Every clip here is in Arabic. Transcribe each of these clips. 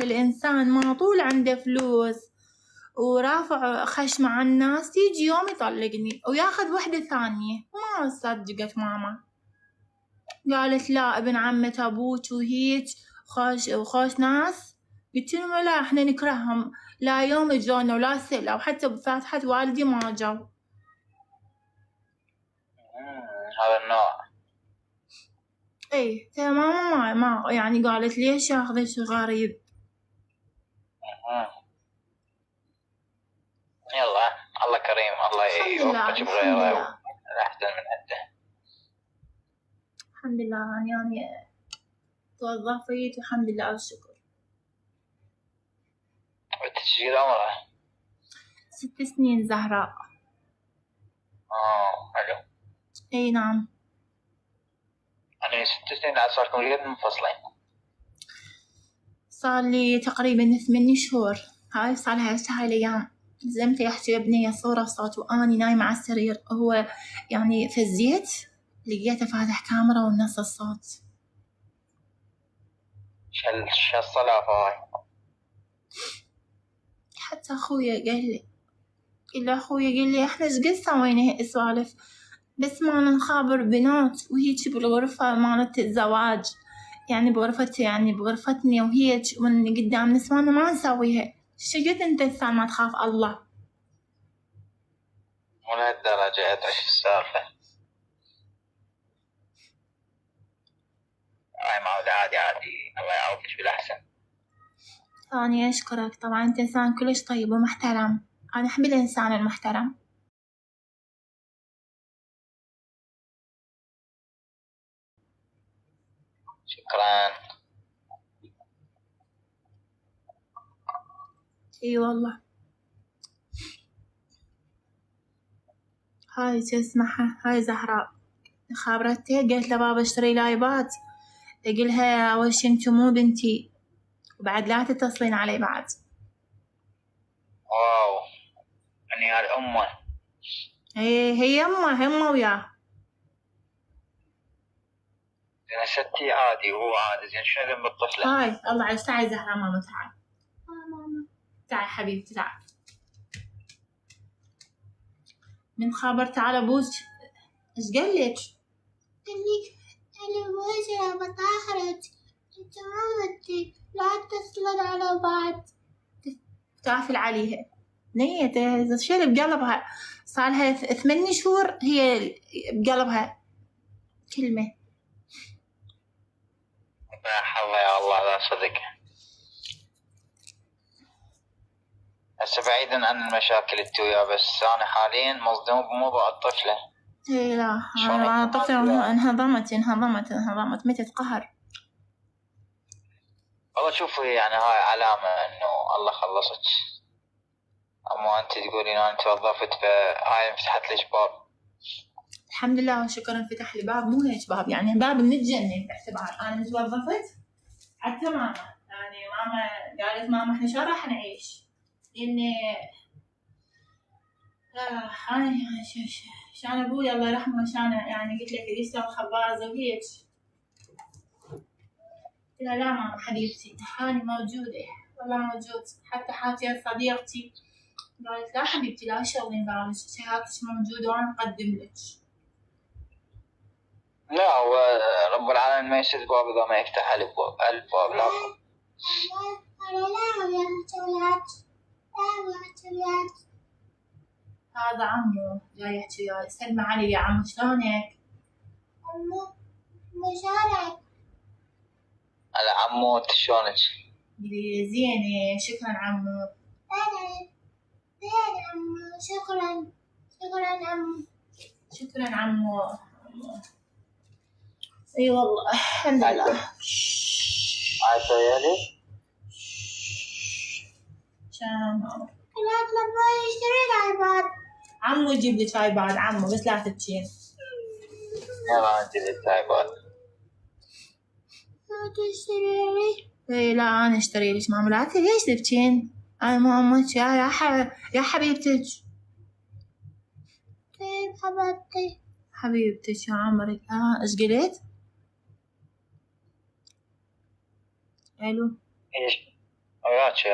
الإنسان ما طول عنده فلوس ورافع خشمه على الناس، يجي يوم يطلقني وياخذ وحدة ثانية. ما صدقت ماما، قالت لا ابن عمة أبوك وهيج خوش ناس. قلت لهم لا احنا نكرههم، لا يوم جونا ولا سئلوا، وحتى بفاتحة والدي ما جاوا. هذا النوع. اي ماما ما يعني قالت ليش ياخذ شي غريب. يلا الله كريم، الله يوفقك بغيره أحسن من عنده. الحمد لله يعني توظفت والحمد لله والشكر. والتسجيل عمره 6 سنين زهراء. حلو. اي نعم. يعني 6 سنين عاد صاركم قد منفصلين؟ صار لي تقريبا 8 شهور. هاي صار لها هاي الأيام. زمت يحكي ابني صورة وصوت وأني نايمة على السرير، هو يعني فزيت لقيته فاتح كاميرا ونص الصوت. شو الصلافة هاي؟ حتى أخويا قال لي إحنا إيش قد سوينا سوالف، بس ما نخابر بنات وهيك بالغرفة مالت الزواج، يعني بغرفتي يعني بغرفتني وهيك ومن قدام نسوانا ما نسويها. شقد أنت إنسان ما تخاف الله؟ ولا الدرجة أدري السالفة. هاي معود عادي الله يعوضك بالأحسن. أنا أشكرك طبعا، أنت إنسان كلش طيب ومحترم، أنا أحب الإنسان المحترم. شكرا. اي والله. هاي شو اسمها، هاي زهراء خابرتها، قلت له بابا اشتري لي ايباد، اقولها اول شي انتو مو بنتي وبعد لا تتصلين علي بعد. واو، يعني هاي امه. هي يمه وياه. زين ستي عادي وهو عادي، زين شنو ذنب الطفلة؟ هاي الله عز. تعي زهراء ماما، تعال ماما، تعي حبيبتي تعال. من خبر تعال ابوك ايش قال لك؟ قال لي انا وجهي بطهرت انت مامتي لا تتصلن على بعض. تافل عليها نية شيء بقلبها، صار لها 8 شهور هي بقلبها كلمة. لا حظ يا الله لا صدق. هسه بعيدا عن المشاكل انت وياه، بس انا حاليا مصدوم بموضوع الطفلة. اي لا انا طفلة انهضمت متت قهر. والله شوفي يعني هاي علامة انه الله خلصك، اما انت تقولين انا توظفت فهاي فتحت ليش باب. الحمد لله وشكرا فتح لي باب، مو هيك باب يعني باب من الجنة باعتبار انا متوظفت. حتى ماما يعني ماما قالت ماما احنا شو راح نعيش اني انا شان ابوي الله يرحمه، شان يعني قلت لك يشتغل خبازة وهيك. قلت لها لا ماما حبيبتي هاني موجودة والله موجود، حتى حاتي صديقتي قالت لا حبيبتي لا شغلين بالك، شهادتك موجودة وأنا أقدم لك. لا هو رب العالمين ما يسد باب إذا ما يفتح ألف باب. لا هذا عمو جاي يحكي وياي. سلمى علي يا عمو، شلونك؟ عمو شلونك؟ هلا عمو انت شلونك؟ قولي زينة شكرا عمو. أنا زين عمو شكرا عمو. شكرا عمو. اي والله الحمد لله. عايشة يالي؟ شان ماما لا تلبى يشتري الايباد. عمو يجيب لك ايباد عمو، بس لا تبكين. يلا نجيب لك ايباد. لا تشتري لي. اي لا انا اشتري لك ماما، لا ليش تبكين؟ انا مو امك يا حبيبتك. طيب حبيبتك يا عمرك. ايش قلت؟ الو ايش؟ وياك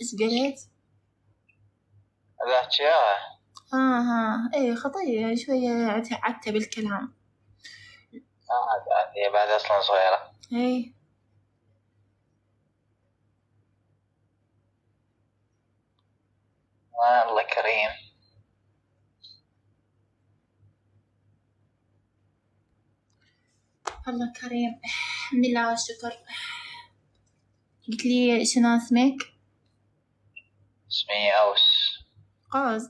ايش قلت؟ ذاك يا ها اي خطية شوية عدت بالكلام. هي بعد اصلا صغيرة. اي الله كريم. الله كريم الحمد لله والشكر. قلت لي شنو اسمك؟ اسمي أوس. قوس.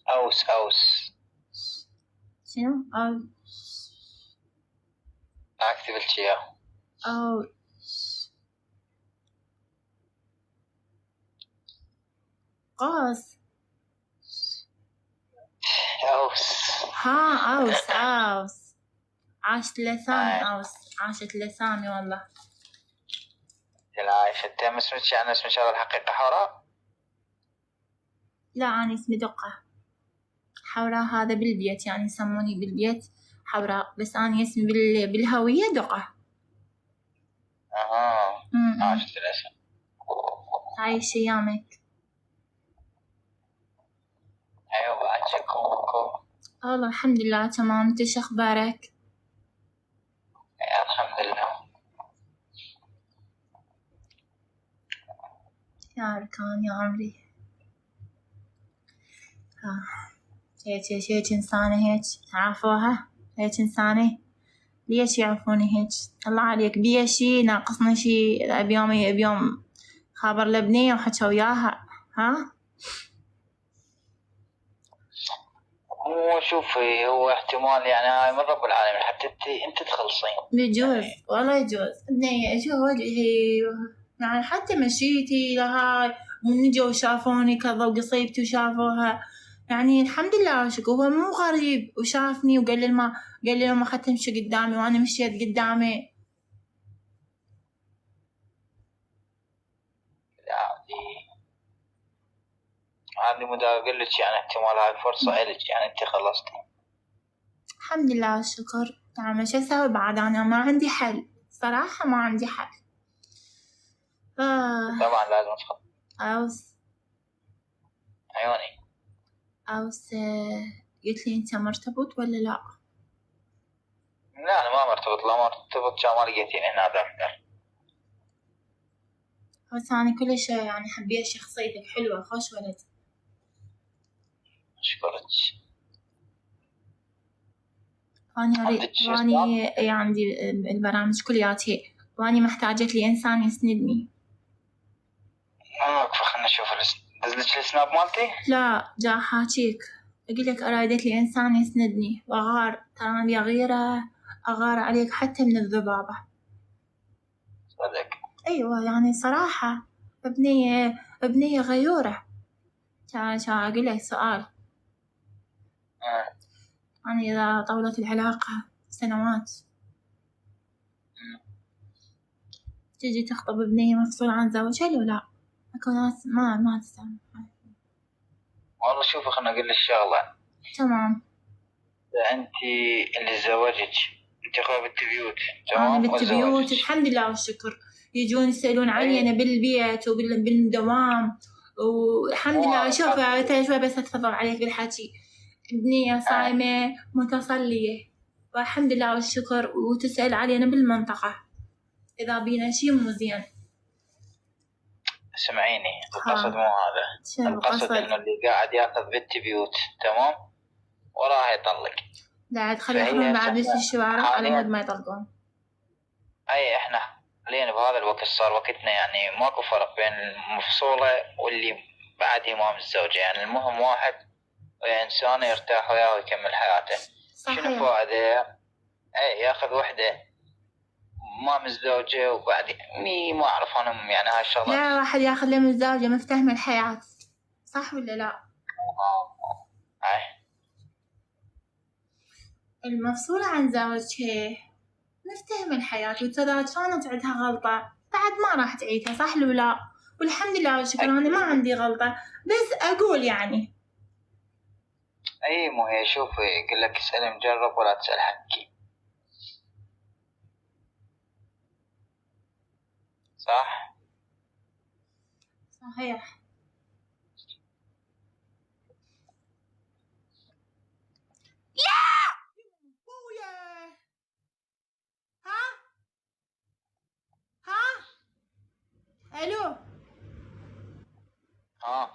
أوس شنو؟ أكتب لك إياه. أو قوس. أوس. أوس عاشت لساني عاشت لساني والله. العايشة. أنت اسمك يعني اسمك هذا الحقيقة حوراء؟ لا أنا اسمي دقة. حوراء هذا بالبيت يعني يسموني بالبيت حوراء، بس أنا اسمي بالهوية دقة. عاشت الاسم. عايش أيامك. أيوة عايشكم. والله الحمد لله تمام. انت شو اخبارك؟ الحمد لله. يا ركان يا عمري. هيك إنسانة هيك تعرفوها؟ هيك إنسانة ليش يعرفوني هيك؟ الله عليك بيا شي ناقصنا شي بيوم خابر لبنية وحكى وياها ها؟ هو شوفي هو احتمال يعني هاي من رب العالمين حتى انت تخلصين. بيجوز والله يجوز بنية شو وجهي يعني حتى مشيتي لهاي من جو شافوني كذا وقصيبتي وشافوها يعني الحمد لله شكو. هو مو غريب وشافني وقال لي ما خدت تمشي قدامي وانا مشيت قدامي. هذه مدى أقول لك يعني احتمال هاي فرصة إلك يعني أنت خلصتي. الحمد لله والشكر. يعني شو أسوي بعد؟ أنا ما عندي حل صراحة ما عندي حل. طبعا لازم تخلص. أوس عيوني. أوس قلت لي أنت مرتبط ولا لا؟ لا أنا ما مرتبط. لا مرتبط كان ما لقيتيني هنا دافع. بس أنا كل شيء يعني حبيت شخصيتك حلوة خوش ولد. أشكرك. واني عندي البرامج كلياتي واني محتاجة لي إنسان يسندني. واقفة خلنا نشوف دزلك السناب مالتي؟ لا جا حاجيك أقول لك أرادت لي إنسان يسندني وأغار ترى أبي أغار عليك حتى من الذبابة. صدق. أيوة يعني صراحة ابنية غيورة. شا أقول لك سؤال. يعني إذا طولت العلاقة سنوات تجي تخطب ابنية مفصول عن زوجها لو لا؟ أكو ناس ما تسامح. والله شوفي خلنا أقول لك شغلة. تمام. أنت اللي تزوجك أنت أخوة بالتبيوت تمام. أنا بالتبيوت الحمد لله والشكر. يجون يسألون عني أنا بالبيت وبالدوام والحمد لله. شوف شوي بس أتفضل عليك بالحكي. ابنية صايمة متصلية والحمد لله والشكر وتسأل علينا بالمنطقة إذا بينا شي مو زين. سمعيني القصد مو هذا. القصد إنه اللي قاعد ياخذ بالتبيوت تمام وراه يطلق. لا خلي يخلون بعد في الشوارع على مود ما يطلقون. أي إحنا حاليا بهذا الوقت صار وقتنا يعني ماكو فرق بين المفصولة واللي بعدها ما متزوجة. يعني المهم واحد ويا إنسان يرتاح وياه ويكمل حياته. صحيح. شنو فائدة ياخذ وحدة ما متزوجة وبعد ما أعرف أنا يعني هاي الشغلات. لا واحد ياخذ له متزوجة مفتهم الحياة صح ولا لا؟ المفصولة عن زوجها مفتهم الحياة وتذا كانت عندها غلطة بعد ما راح تعيدها صح ولا لا؟ والحمد لله والشكر أنا ما عندي غلطة بس أقول يعني. أي مو هي شوفي يقول لك اسأل مجرب ولا تسأل حكي صح؟ صحيح. لا بويا. ها الو. ها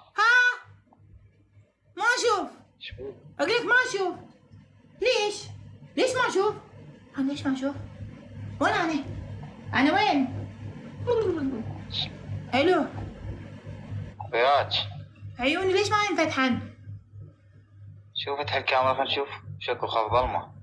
ما اشوف. شو؟ اقولك ما اشوف. ليش ما اشوف؟ انا ليش ما اشوف؟ وين انا وين؟ الو. وياك. عيوني ليش ما ينفتحن؟ شوف فتح الكاميرا خلينا نشوف شكو خاف ظلمة.